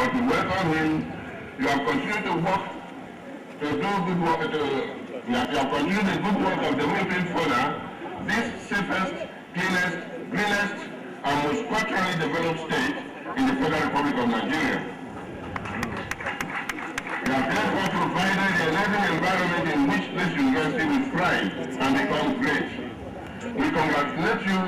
But we welcome him. You have continued to work, to do good work, you have continued the good work of developing further this safest, cleanest, greenest, and most culturally developed state in the Federal Republic of Nigeria. We have therefore provided the enabling environment in which this university will thrive and become great. We congratulate you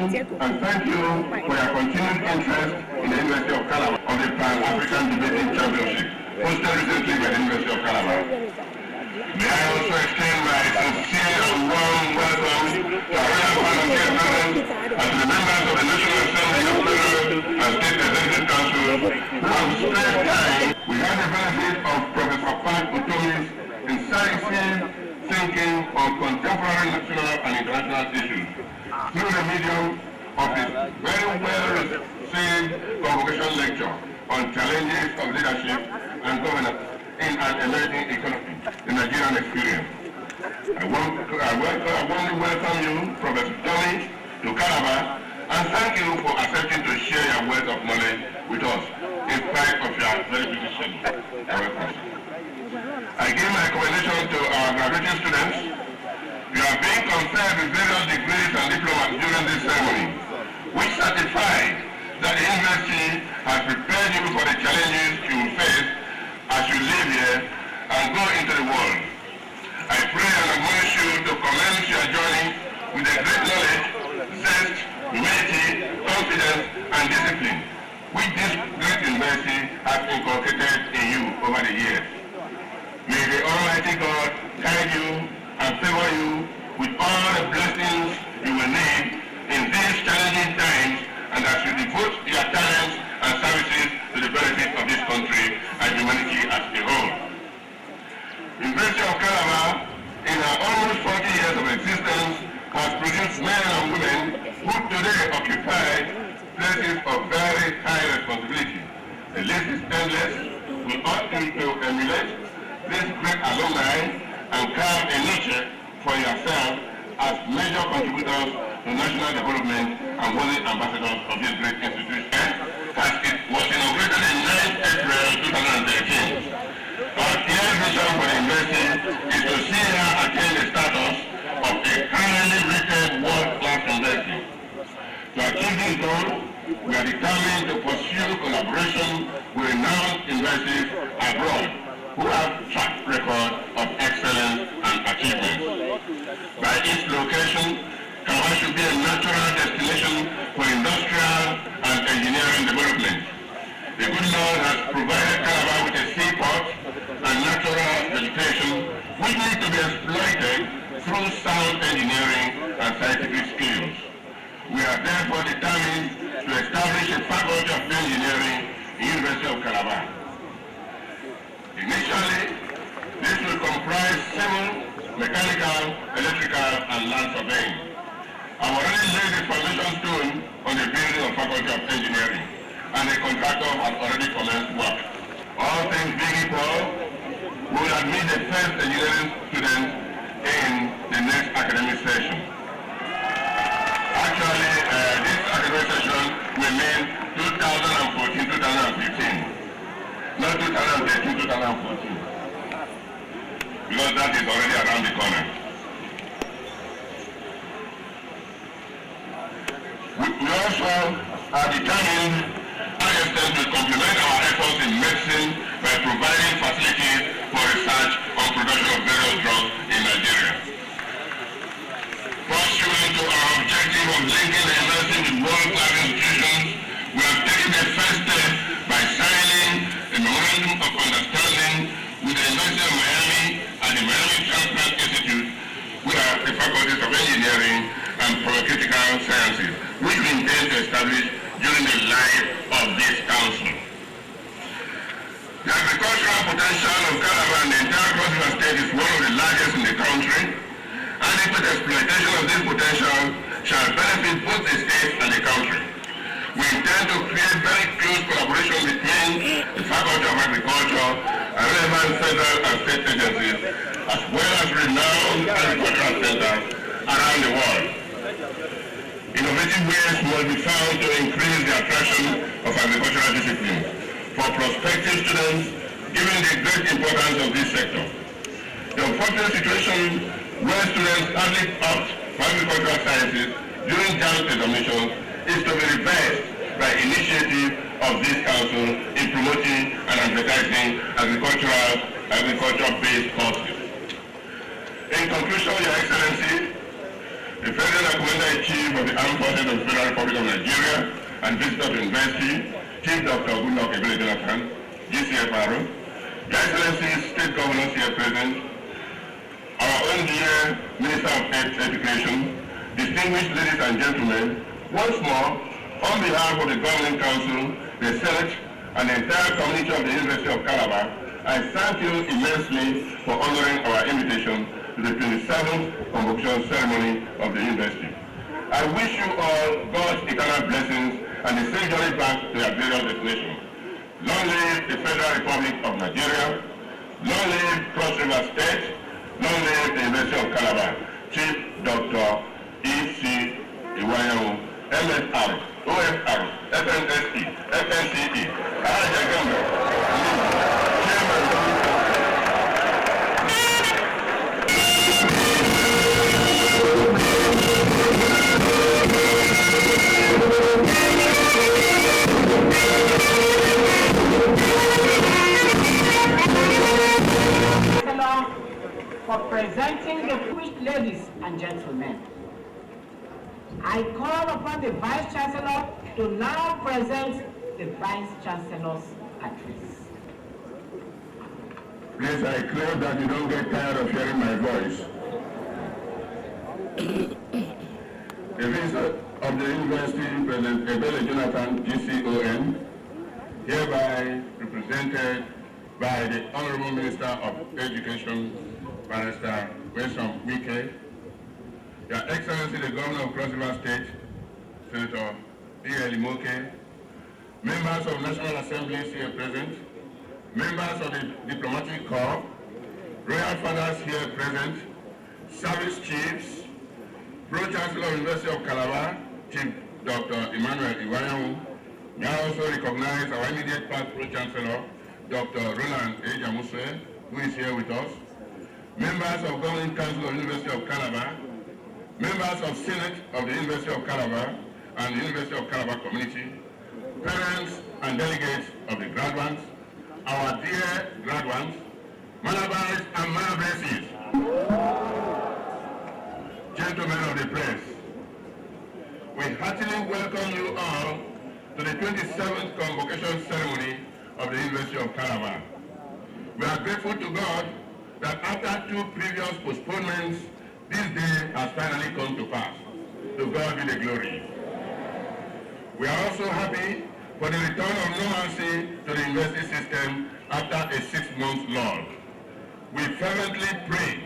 and thank you for your continued interest in the University of Calabar on the Pan-African Debating Championship, hosted recently by the University of Calabar. May I also extend my sincere and warm welcome to our royal family attendants and to the members of the National Assembly of Federal and State Executive Council who have spent time. We had the benefit of Professor Pat Utomi's incisive thinking on contemporary national and international issues through the medium of his very well-received convocation lecture on challenges of leadership and governance in an emerging economy, the Nigerian experience. I warmly welcome you, Professor Tommy, to Calabar, and thank you for accepting to share your wealth of knowledge with us in spite of your very busy schedule. I give my commendation to our graduating students. You are being conferred with various degrees and diplomas during this ceremony, which certify that the university has prepared you for the challenges you will face as you live here and go into the world. I pray and admonish you to commence your journey with a great knowledge, zest, humility, confidence, and discipline, which this great university has inculcated in you over the years. May the Almighty God guide you and favor you with all the blessings you will need in these challenging times, and as you devote your talents and services to the benefit of this country and humanity as a whole. University of Calabar, in our almost 40 years of existence, has produced men and women who today occupy places of very high responsibility. The list is endless. We ought to emulate these great alumni and carve a niche for yourself as major contributors to national development and worthy ambassadors of this great institution. As it was inaugurated in 9 April 2013, our clear vision for the university is to see her attain the status of a highly rated world-class university. To achieve this goal, we are determined to pursue collaboration with renowned universities abroad who have track record of excellence and achievement. By its location, Calabar should be a natural destination for industrial and engineering development. The good Lord has provided Calabar with a seaport and natural vegetation which need to be exploited through sound engineering and scientific skills. We are therefore determined to establish a faculty of engineering in the University of Calabar. Initially, this will comprise civil, mechanical, electrical, and land surveying. I've already laid the foundation stone on the building of Faculty of Engineering, and the contractor has already commenced work. All things being equal, we will admit the first engineering students in the next academic session. Actually, this academic session will mean 2014-2015. Not 2013-2014, because that is already around the corner. We also are determined ISM to complement our efforts in medicine by providing facilities for research on production of various drugs in Nigeria. Pursuant to our objective of linking the university with world-class institutions, we have taken the first step by signing a memorandum of understanding with the University of Miami and the Miami Transplant Institute, which are the faculties of engineering and pharmaceutical sciences, which we intend to establish during the life of this council. The agricultural potential of Calabar and the entire Cross River State is one of the largest in the country. Adequate exploitation of this potential shall benefit both the state and the country. We intend to create very close collaboration between the Faculty of Agriculture and relevant federal and state agencies, as well as renowned agricultural centers around the world. Innovative ways must be found to increase the attraction of agricultural disciplines for prospective students, given the great importance of this sector. The unfortunate situation where students hardly opt for agricultural sciences during JAMB examinations is to be reversed by initiative of this council in promoting and advertising agriculture-based courses. In conclusion, Your Excellency, the Federal Commander-in-Chief of the Armed Forces of the Federal Republic of Nigeria and visitor to university, Chief Dr. Goodluck Ebele Jonathan, GCFRO, Your Excellency, State Governors here present, our own dear Minister of Education, distinguished ladies and gentlemen, once more, on behalf of the Governing Council, the Senate, and the entire community of the University of Calabar, I thank you immensely for honoring our invitation to the 27th convocation ceremony of the university. I wish you all God's eternal blessings and a safe journey back to your various destinations. Long live the Federal Republic of Nigeria, long live Cross River State, long live the University of Calabar. Chief Dr. E.C. Iwayawu, MSR, OFR, FNSE, FNCE, Chairman. For presenting the distinguished ladies and gentlemen. I call upon the Vice Chancellor to now present the Vice Chancellor's address. Please, I claim that you don't get tired of hearing my voice. The Vice of the University, President Ebele Jonathan, GCON, hereby represented by the Honorable Minister of Education, Barrister Wilson Wike, Your Excellency the Governor of Cross River State, Senator D.L. Imoke, members of National Assemblies here present, members of the Diplomatic Corps, Royal Fathers here present, Service Chiefs, Pro-Chancellor of University of Calabar, Chief Dr. Emmanuel Iwayawu. May I also recognize our immediate past Pro-Chancellor, Dr. Roland Ejamuse, who is here with us, members of Governing Council of the University of Calabar, members of Senate of the University of Calabar and the University of Calabar community, parents and delegates of the graduates, our dear graduates, Malabars and Malabases, gentlemen of the press, we heartily welcome you all to the 27th convocation ceremony of the University of Calabar. We are grateful to God that after 2 previous postponements, this day has finally come to pass. To God be the glory. We are also happy for the return of normalcy to the university system after a 6-month lull. We fervently pray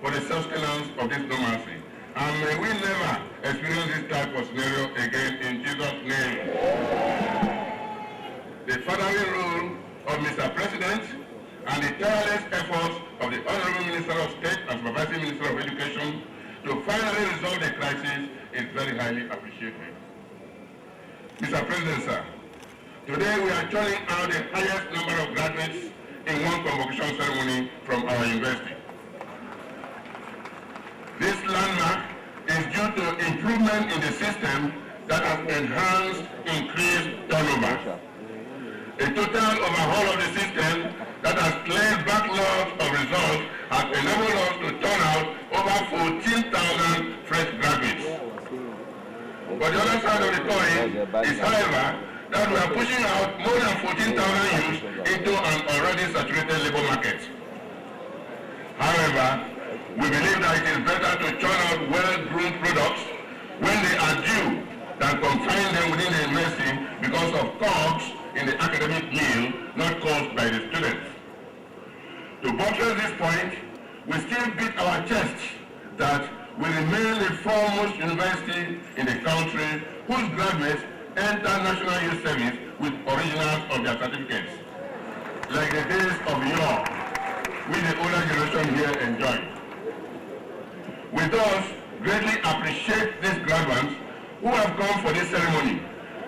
for the sustenance of this normalcy, and may we never experience this type of scenario again in Jesus' name. The fatherly rule of Mr. President and the tireless efforts of the Honorable Minister of State and Supervising Minister of Education to finally resolve the crisis is very highly appreciated. Mr. President, sir, today we are turning out the highest number of graduates in one convocation ceremony from our university. This landmark is due to improvement in the system that has enhanced increased turnover. A total overhaul of the system that has cleared backlogs of results has enabled us to turn out over 14,000 fresh graduates. But the other side of the coin is, however, that we are pushing out more than 14,000 youths into an already saturated labor market. However, we believe that it is better to churn out well-groomed products when they are due than confine them within the university because of cogs in the academic meal not caused by the students. To buttress this point, we still beat our chests that we remain the foremost university in the country whose graduates enter National Youth Service with originals of their certificates, like the days of yore, which the older generation here enjoyed. We thus greatly appreciate these graduates who have come for this ceremony,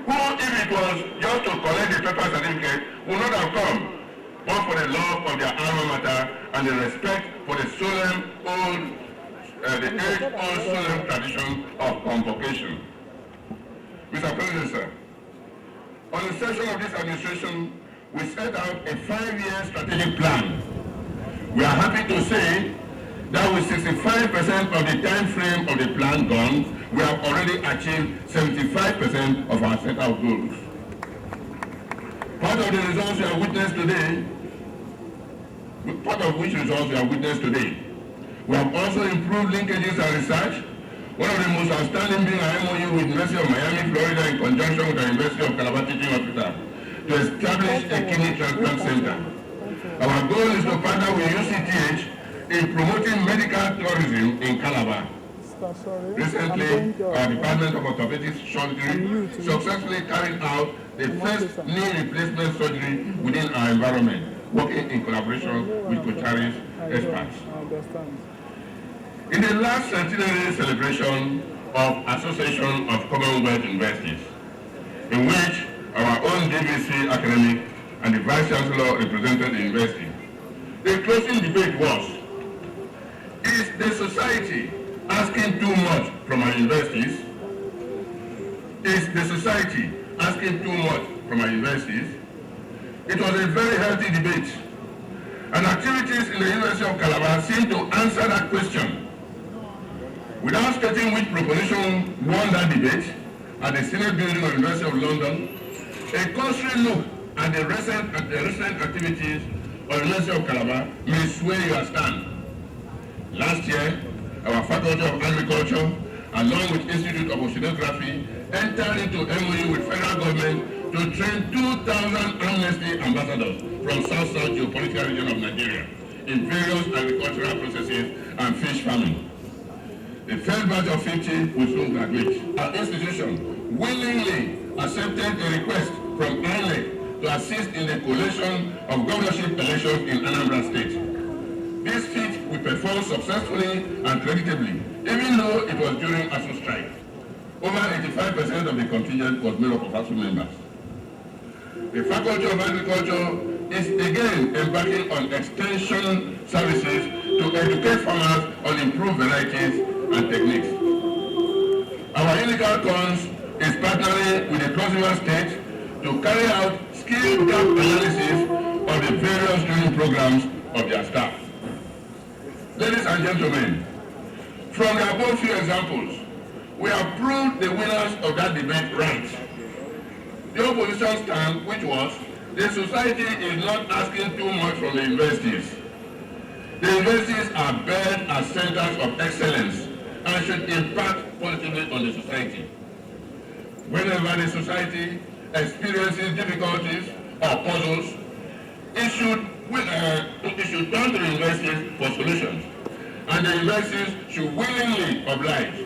who, if it was just to collect the paper certificate, would not have come, but for the love of their alma mater and the respect for the solemn old, the age-old solemn tradition of convocation. Mr. President, sir, on the session of this administration, we set out a 5-year strategic plan. We are happy to say that with 65% of the time frame of the plan gone, we have already achieved 75% of our set out goals. Part of which results we have witnessed today. We have also improved linkages and research. One of the most outstanding being our MOU with the University of Miami, Florida, in conjunction with the University of Calabar Teaching Hospital, to establish a kidney transplant center. Our goal is to partner with UCTH in promoting medical tourism in Calabar. Recently, our Department of Orthopedic Surgery successfully carried out the first knee replacement surgery within our environment, working in collaboration with Kochari's experts. In the last centenary celebration of Association of Commonwealth Universities, in which our own DVC academic and the Vice Chancellor represented the university, the closing debate was, is the society asking too much from our universities? Is the society asking too much from our universities? It was a very healthy debate, and activities in the University of Calabar seem to answer that question. Without stating which proposition won that debate, at the Senate building of the University of London, a cursory look at the recent activities of the University of Calabar may sway your stand. Last year, our Faculty of Agriculture, along with Institute of Oceanography, entered into MOU with federal government to train 2,000 Amnesty ambassadors from South-South geopolitical region of Nigeria in various agricultural processes and fish farming. The first batch of 50 will soon graduate. Our institution willingly accepted a request from INEC to assist in the collation of governorship elections in Anambra State. This feat we performed successfully and creditably, even though it was during ASU strike. Over 85% of the contingent was made up of ASU members. The Faculty of Agriculture is again embarking on extension services to educate farmers on improved varieties and techniques. Our Unical Cons is partnering with the Cross River State to carry out skill gap analysis of the various training programs of their staff. Ladies and gentlemen, from the above few examples, we have proved the winners of that debate right. The opposition stand, which was, the society is not asking too much from the universities. The universities are built as centers of excellence and should impact positively on the society. Whenever the society experiences difficulties or puzzles, it should turn to the universities for solutions, and the universities should willingly oblige.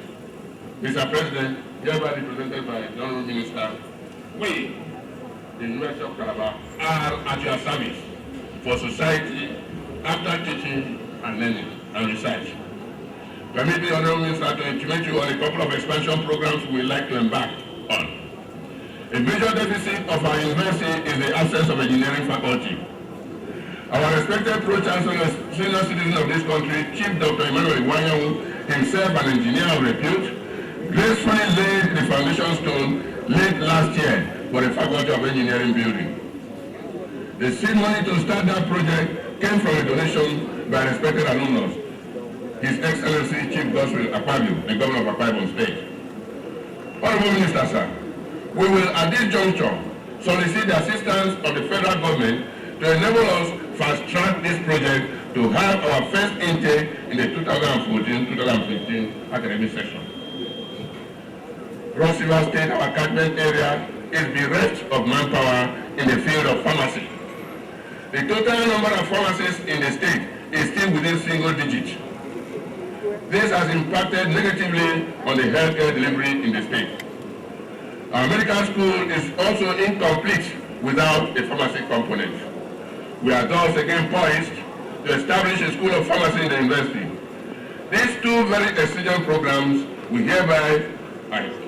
Mr. President, hereby represented by the Honourable Minister, we, the University of Calabar, are at your service for society after teaching and learning and research. Permit me, Honourable Minister, to intimate you on a couple of expansion programs we would like to embark on. A major deficit of our university is the absence of engineering faculty. Our respected Pro-Chancellor, senior citizen of this country, Chief Dr. Emmanuel Iwanyanwu, himself an engineer of repute, gracefully laid the foundation stone late last year for the Faculty of Engineering building. The seed money to start that project came from a donation by a respected alumnus, His Excellency Chief Godswill Akpabio, the Governor of Akwa Ibom State. Honourable Minister, sir, we will at this juncture solicit the assistance of the federal government to enable us fast-track this project to have our first intake in the 2014-2015 academic session. Cross River State, our catchment area, is bereft of manpower in the field of pharmacy. The total number of pharmacists in the state is still within single digits. This has impacted negatively on the healthcare delivery in the state. Our medical school is also incomplete without a pharmacy component. We are thus again poised to establish a school of pharmacy in the university. These two very exigent programs will hereby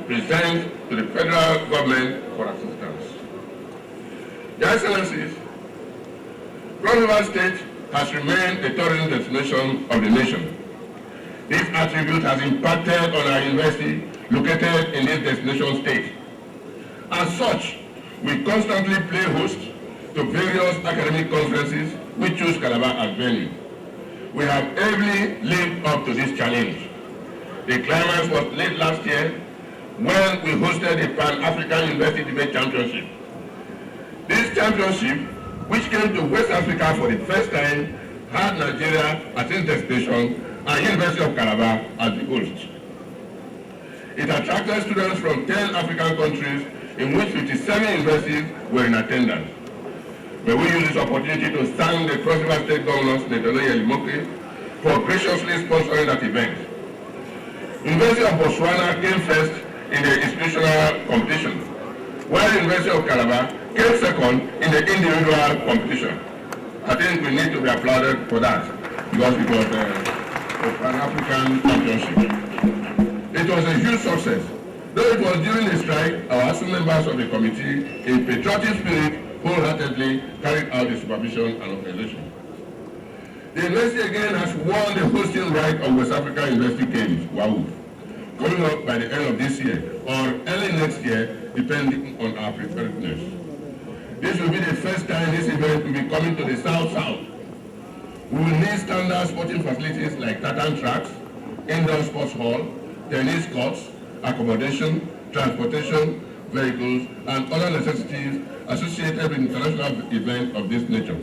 present to the federal government for assistance. Your Excellencies, Cross River State has remained a tourism destination of the nation. This attribute has impacted on our university located in this destination state. As such, we constantly play host to various academic conferences which choose Calabar as venue. We have ably lived up to this challenge. The climax was late last year when we hosted the Pan-African University Debate Championship. This championship, which came to West Africa for the first time, had Nigeria as its destination and University of Calabar as the host. It attracted students from 10 African countries in which 57 universities were in attendance. May we use this opportunity to thank the Cross River State Governor, Senator Yelimoke, for graciously sponsoring that event. University of Botswana came first in the institutional competition, while the University of Calabar came second in the individual competition. I think we need to be applauded for that because it was a Pan-African championship. It was a huge success. Though it was during the strike, our ASU members of the committee, in patriotic spirit, wholeheartedly carried out the supervision and organization. The university again has won the hosting right of West African University Games, WAU, coming up by the end of this year or early next year, depending on our preparedness. This will be the first time this event will be coming to the South-South. We will need standard sporting facilities like tartan tracks, indoor sports hall, tennis courts, accommodation, transportation, vehicles, and other necessities associated with international events of this nature.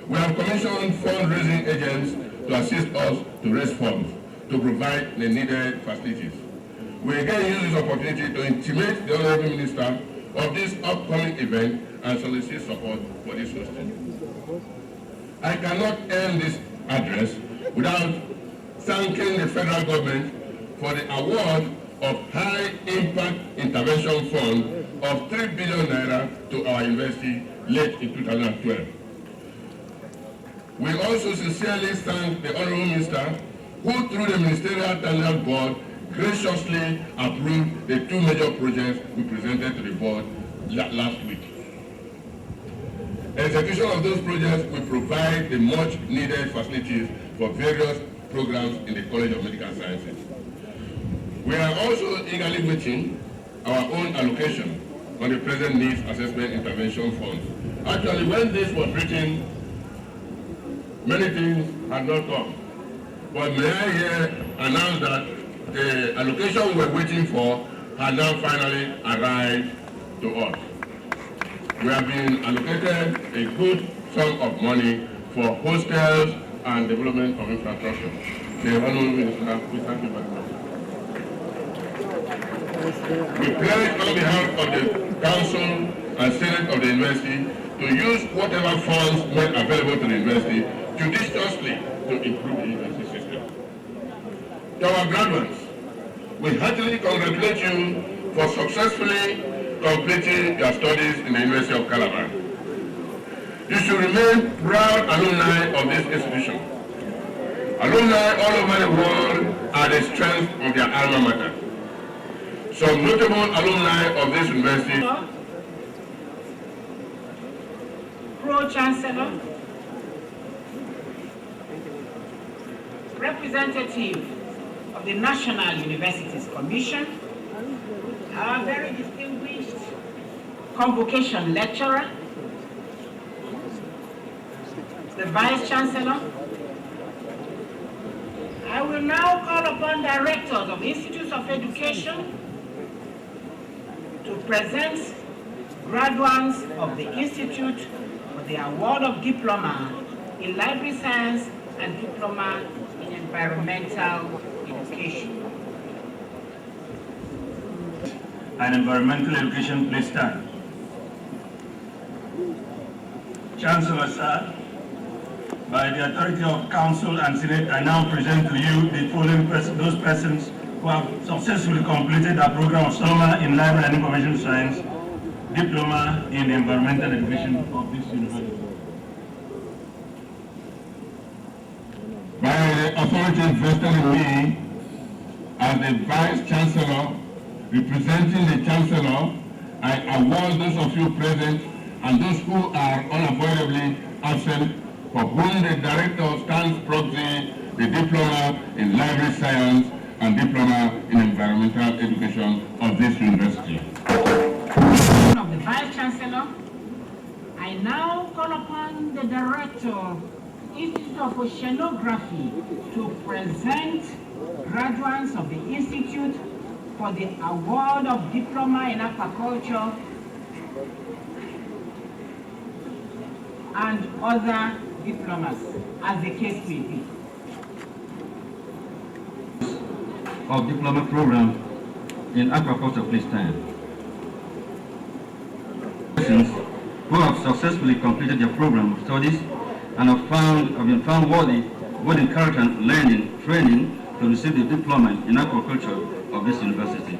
We have commissioned fundraising agents to assist us to raise funds to provide the needed facilities. We again use this opportunity to intimate the Honorable Minister of this upcoming event and solicit support for this hosting. I cannot end this address without thanking the federal government for the award of High Impact Intervention Fund of 3 billion naira to our university late in 2012. We also sincerely thank the Honorable Minister who, through the Ministerial Tender Board, graciously approved the 2 major projects we presented to the board last week. Execution of those projects will provide the much needed facilities for various programs in the College of Medical Sciences. We are also eagerly waiting our own allocation on the Present Needs Assessment Intervention Fund. Actually, when this was written, many things had not come. But may I here announce that the allocation we were waiting for has now finally arrived to us. We have been allocated a good sum of money for hostels and development of infrastructure. The Honorable Minister, we thank you very much. We pledge on behalf of the Council and Senate of the University to use whatever funds made available to the University judiciously to improve the university system. To our graduates, we heartily congratulate you for successfully completing your studies in the University of Calabar. You should remain proud alumni of this institution. Alumni all over the world are the strength of their alma mater. Some notable alumni of this university: Pro-Chancellor, representative of the National Universities Commission, our very distinguished convocation lecturer, the Vice Chancellor. I will now call upon directors of institutes of education to present graduates of the Institute for the award of Diploma in Library Science and Diploma in Environmental Education. And environmental education, please stand. Chancellor, sir, by the authority of Council and Senate, I now present to you the following those persons who have successfully completed a program of Diploma in Library and Information Science, Diploma in Environmental Education of this university. By the authority vested in me as the Vice Chancellor representing the Chancellor, I award those of you present and those who are unavoidably absent for whom the Director stands proxy the Diploma in Library Science and Diploma in Environmental Education of this university. Of the Vice Chancellor, I now call upon the Director, Institute of Oceanography, to present graduates of the Institute for the award of Diploma in Aquaculture and other diplomas, as the case may be. Of diploma program in aquaculture, please stand. Persons who have successfully completed their program of studies and have been found worthy, both in character and learning, training, to receive the diploma in aquaculture of this university.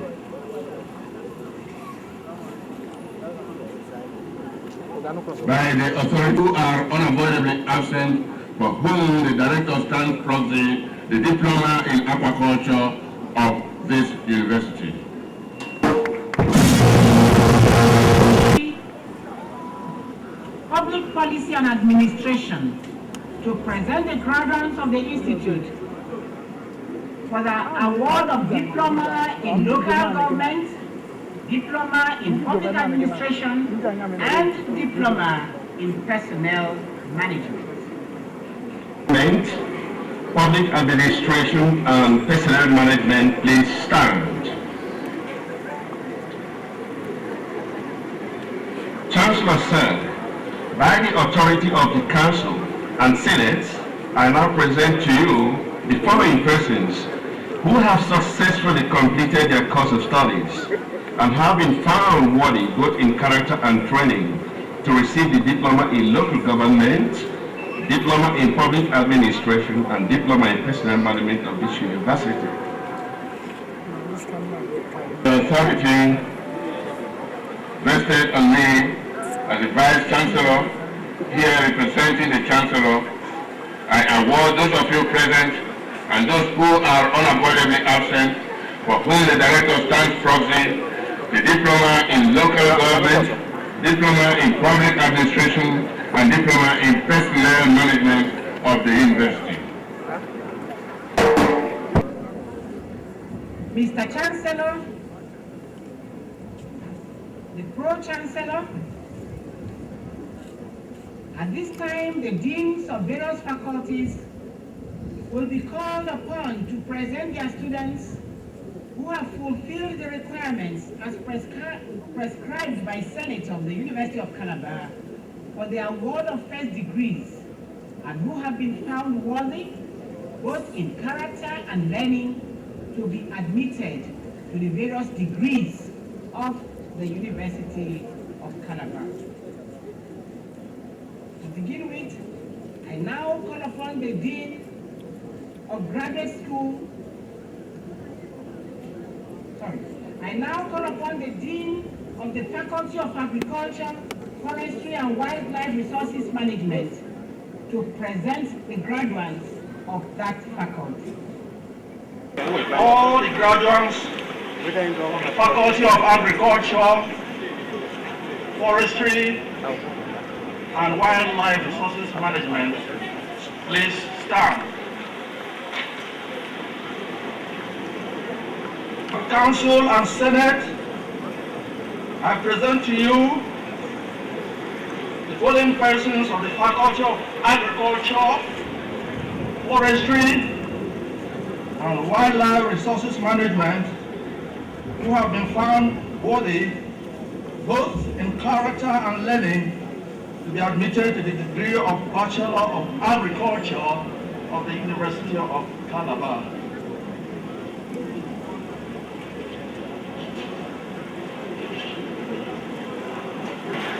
By the authority who are unavoidably absent, for whom the Director stands proxy the Diploma in Aquaculture of this university. Public Policy and Administration, to present the graduates of the Institute for the award of Diploma in Local Government, Diploma in Public Administration, and Diploma in Personnel Management. Public Administration and Personnel Management, please stand. Chancellor said, by the authority of the Council and Senate, I now present to you the following persons who have successfully completed their course of studies and have been found worthy both in character and training to receive the Diploma in Local Government, Diploma in Public Administration, and Diploma in Personnel Management of this university. The authority vested on me as the Vice Chancellor, here representing the Chancellor, I award those of you present and those who are unavoidably absent, for whom the Director stands proxy, the Diploma in Local Government, Diploma in Public Administration, and Diploma in Personnel Management of the University. Mr. Chancellor, the Pro-Chancellor, at this time the Deans of various faculties will be called upon to present their students who have fulfilled the requirements as prescribed by Senate of the University of Calabar for the award of first degrees and who have been found worthy, both in character and learning, to be admitted to the various degrees of the University of Calabar. To begin with, I now call upon the Dean of Graduate School. I now call upon the Dean of the Faculty of Agriculture, Forestry and Wildlife Resources Management to present the graduates of that faculty. All the graduates of the Faculty of Agriculture, Forestry and Wildlife Resources Management, please stand. Council and Senate, I present to you the following persons of the Faculty of Agriculture, Forestry and Wildlife Resources Management who have been found worthy, both in character and learning, to be admitted to the degree of Bachelor of Agriculture of the University of Calabar.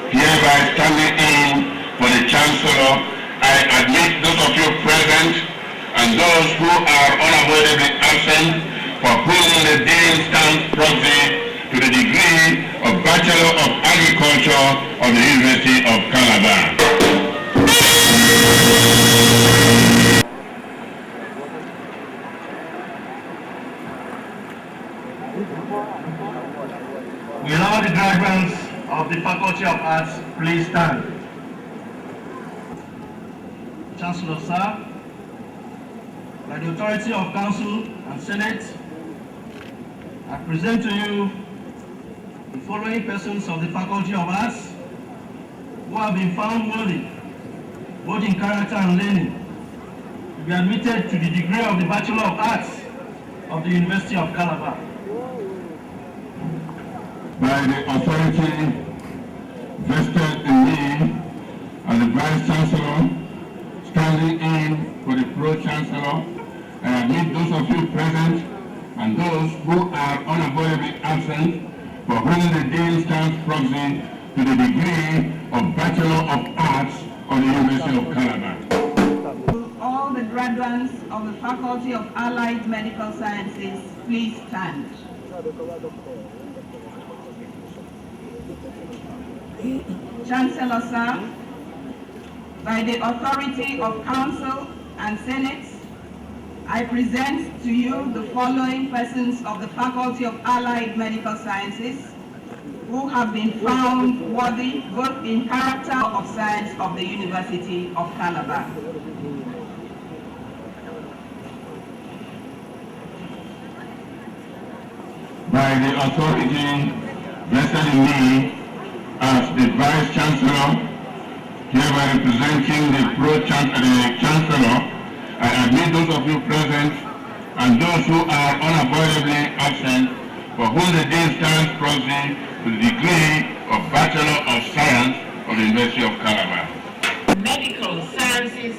Hereby standing in for the Chancellor, I admit those of you present and those who are unavoidably absent, for whom the Dean stands proxy to the degree of Bachelor of Agriculture of the University of Calabar. of the Faculty of Arts please stand? Chancellor, sir, by the authority of Council and Senate, I present to you the following persons of the Faculty of Arts who have been found worthy, both in character and learning, to be admitted to the degree of the Bachelor of Arts of the University of Calabar. By the authority vested in me as the Vice Chancellor, standing in for the Pro-Chancellor, I admit those of you present and those who are unavoidably absent, for whom the Dean stands proxy to the degree of Bachelor of Arts of the University of Calabar. All the graduates of the Faculty of Allied Medical Sciences, please stand. Chancellor, sir, by the authority of Council and Senate, I present to you the following persons of the Faculty of Allied Medical Sciences who have been found worthy both in character of science of the University of Calabar. By the authority vested in me as the Vice Chancellor, hereby representing the Pro-Chancellor, I admit those of you present and those who are unavoidably absent, for whom the Dean stands proxy to the degree of Bachelor of Science of the University of Calabar. Medical Sciences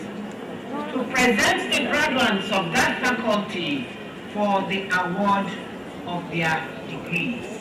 to present the graduates of that faculty for the award of their degrees.